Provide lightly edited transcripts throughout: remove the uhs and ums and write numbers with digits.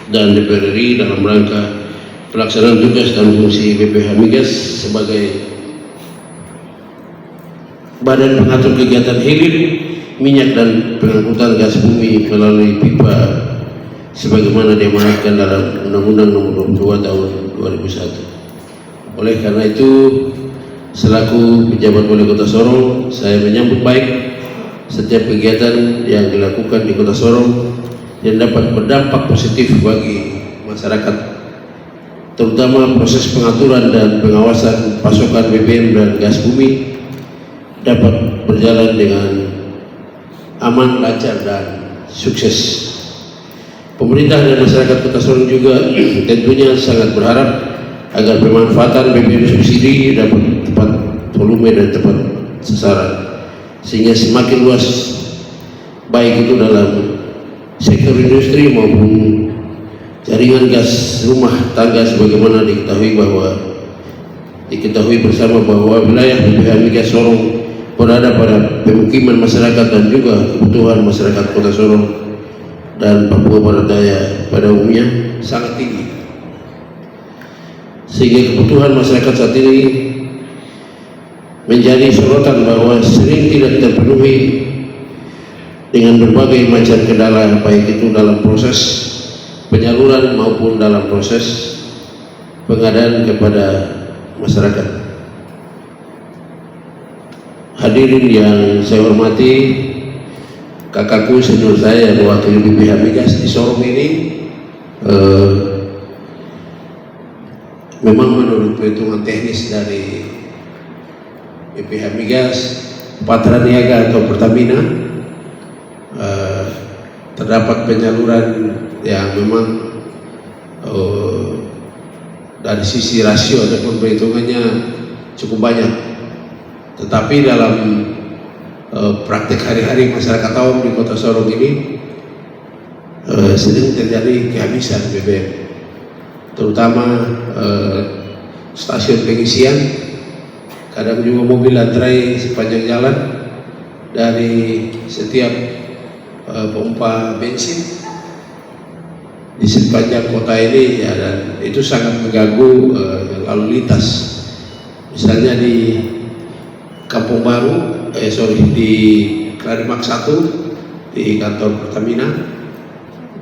dan DPR RI dalam rangka pelaksanaan tugas dan fungsi BPH Migas sebagai badan pengatur kegiatan hilir minyak dan pengangkutan gas bumi melalui pipa sebagaimana diamanatkan dalam Undang-Undang Nomor 22 Tahun 2001. Oleh karena itu, selaku pejabat Wali Kota Sorong, saya menyambut baik setiap kegiatan yang dilakukan di Kota Sorong yang dapat berdampak positif bagi masyarakat, terutama proses pengaturan dan pengawasan pasokan BBM dan gas bumi dapat berjalan dengan aman, lancar, dan sukses. Pemerintah dan masyarakat Kota Sorong juga tentunya sangat berharap agar pemanfaatan BBM subsidi dapat tepat volume dan tepat sasaran, sehingga semakin luas baik itu dalam sektor industri maupun jaringan gas rumah tangga, sebagaimana diketahui bersama bahwa wilayah BPH Migas Sorong berada pada pemukiman masyarakat dan juga kebutuhan masyarakat Kota Sorong dan Papua Barat Daya pada umumnya sangat tinggi, sehingga kebutuhan masyarakat saat ini menjadi sorotan bahwa sering tidak terpenuhi dengan berbagai macam kendala, baik itu dalam proses penyaluran maupun dalam proses pengadaan kepada masyarakat. Hadirin yang saya hormati, kakakku senior saya yang mewakili BPH Migas di Sorong ini, memang menurut perhitungan teknis dari BPH Migas, Patra Niaga atau Pertamina, terdapat penyaluran yang memang dari sisi rasio ataupun perhitungannya cukup banyak, tetapi dalam praktek hari-hari masyarakat awam di Kota Sorong ini sering terjadi kehabisan BBM, terutama stasiun pengisian. Kadang juga mobil antrai sepanjang jalan dari setiap pompa bensin di sepanjang kota ini, ya, dan itu sangat mengganggu lalu lintas. Misalnya di Kampung Baru, di Klarimak 1 di kantor Pertamina,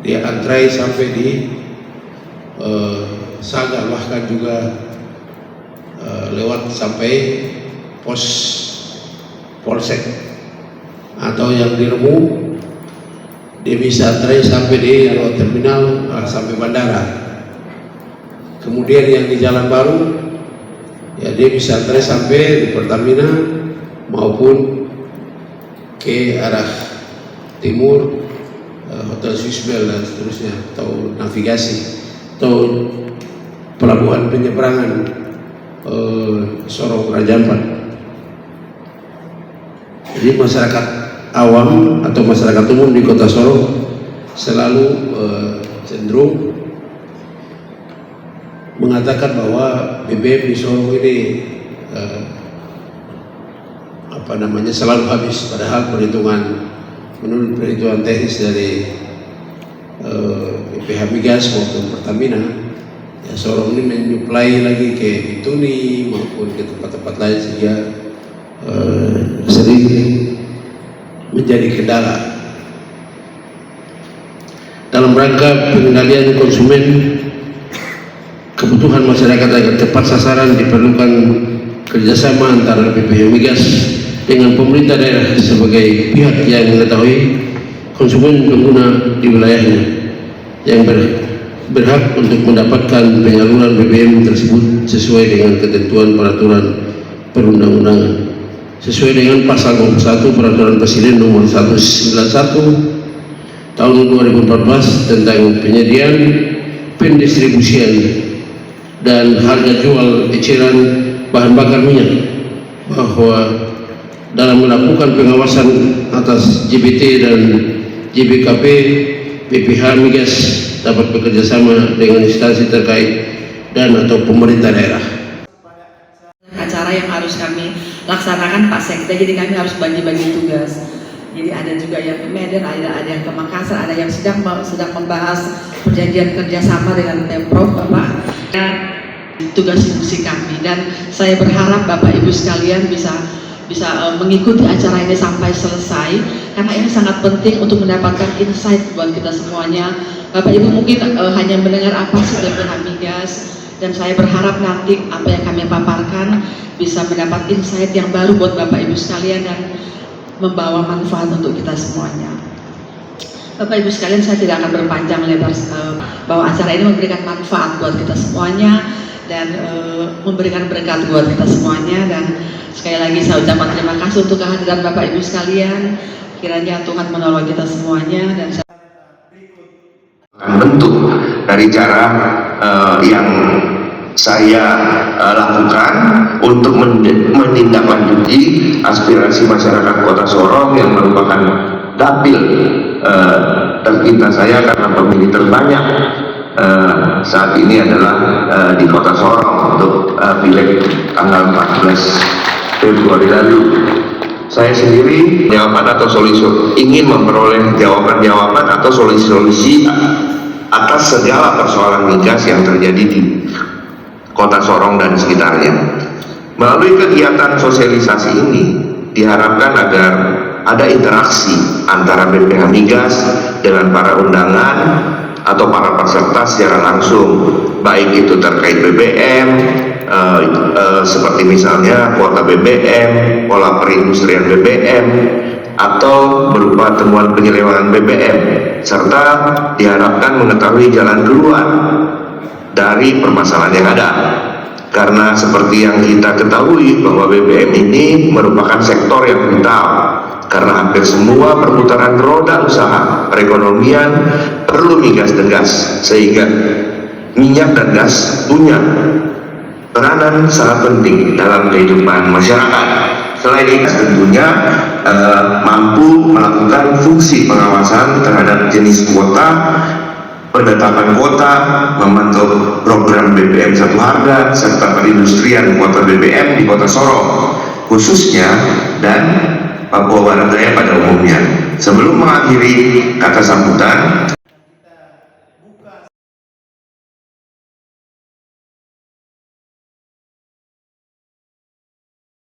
dia antrai sampai di Saga, bahkan juga lewat sampai pos polsek, atau yang di Remu dia bisa antrai sampai di terminal sampai bandara. Kemudian yang di Jalan Baru, ya, dia bisa antrai sampai di Pertamina maupun ke arah timur, Hotel Swissbell dan seterusnya, atau navigasi atau pelabuhan penyeberangan Sorong Raja Ampat. Jadi masyarakat awam atau masyarakat umum di Kota Sorong selalu cenderung mengatakan bahwa BBM di Sorong ini selalu habis, padahal menurut perhitungan teknis dari BPH Migas maupun Pertamina, ya, Sorong ini menyuplai lagi ke Bituni maupun ke tempat-tempat lain, sehingga sering menjadi kendala. Dalam rangka pengendalian konsumen, kebutuhan masyarakat agar tepat sasaran, diperlukan kerjasama antara BPH Migas dengan pemerintah daerah sebagai pihak yang mengetahui konsumen pengguna di wilayahnya yang berhak untuk mendapatkan penyaluran BBM tersebut sesuai dengan ketentuan peraturan perundang-undangan, sesuai dengan pasal 21 Peraturan Presiden Nomor 191 Tahun 2014 tentang penyediaan, pendistribusian, dan harga jual eceran bahan bakar minyak, bahwa dalam melakukan pengawasan atas JBT dan JBKP, BPH Migas dapat bekerjasama dengan instansi terkait dan atau pemerintah daerah. Acara yang harus kami laksanakan Pak Sekda, jadi kami harus bagi-bagi tugas. Jadi ada juga yang ke Medan, ada yang ke Makassar, ada yang sedang membahas perjanjian kerjasama dengan Pemprov, Bapak. Tugas fungsi kami, dan saya berharap Bapak Ibu sekalian bisa mengikuti acara ini sampai selesai, karena ini sangat penting untuk mendapatkan insight buat kita semuanya. Bapak Ibu mungkin hanya mendengar apa sih BPH Migas, dan saya berharap nanti apa yang kami paparkan bisa mendapat insight yang baru buat Bapak Ibu sekalian dan membawa manfaat untuk kita semuanya. Bapak Ibu sekalian, saya tidak akan berpanjang lebar bahwa acara ini memberikan manfaat buat kita semuanya dan memberikan berkat buat kita semuanya. Dan sekali lagi saya ucapkan terima kasih untuk kehadiran Bapak Ibu sekalian. Kiranya Tuhan menolong kita semuanya. Dan bentuk dari cara yang saya lakukan untuk menindaklanjuti aspirasi masyarakat Kota Sorong yang merupakan dapil tercinta saya, karena pemilih terbanyak saat ini adalah di Kota Sorong untuk pileg tanggal 14 Februari lalu. Saya sendiri jawaban atau solusi, ingin memperoleh jawaban-jawaban atau solusi-solusi atas segala persoalan migas yang terjadi di Kota Sorong dan sekitarnya. Melalui kegiatan sosialisasi ini diharapkan agar ada interaksi antara BPH Migas dengan para undangan atau para peserta secara langsung, baik itu terkait BBM, seperti misalnya kuota BBM, pola perindustrian BBM, atau berupa temuan penyelewengan BBM, serta diharapkan mengetahui jalan keluar dari permasalahan yang ada. Karena seperti yang kita ketahui bahwa BBM ini merupakan sektor yang vital, karena hampir semua perputaran roda usaha perekonomian perlu migas dan gas, sehingga minyak dan gas punya peranan sangat penting dalam kehidupan masyarakat. Selain itu tentunya mampu melakukan fungsi pengawasan terhadap jenis kuota, penetapan kuota, memantau program BBM satu harga, serta perindustrian kuota BBM di Kota Sorong khususnya dan Papua Barat Daya pada umumnya. Sebelum mengakhiri kata sambutan,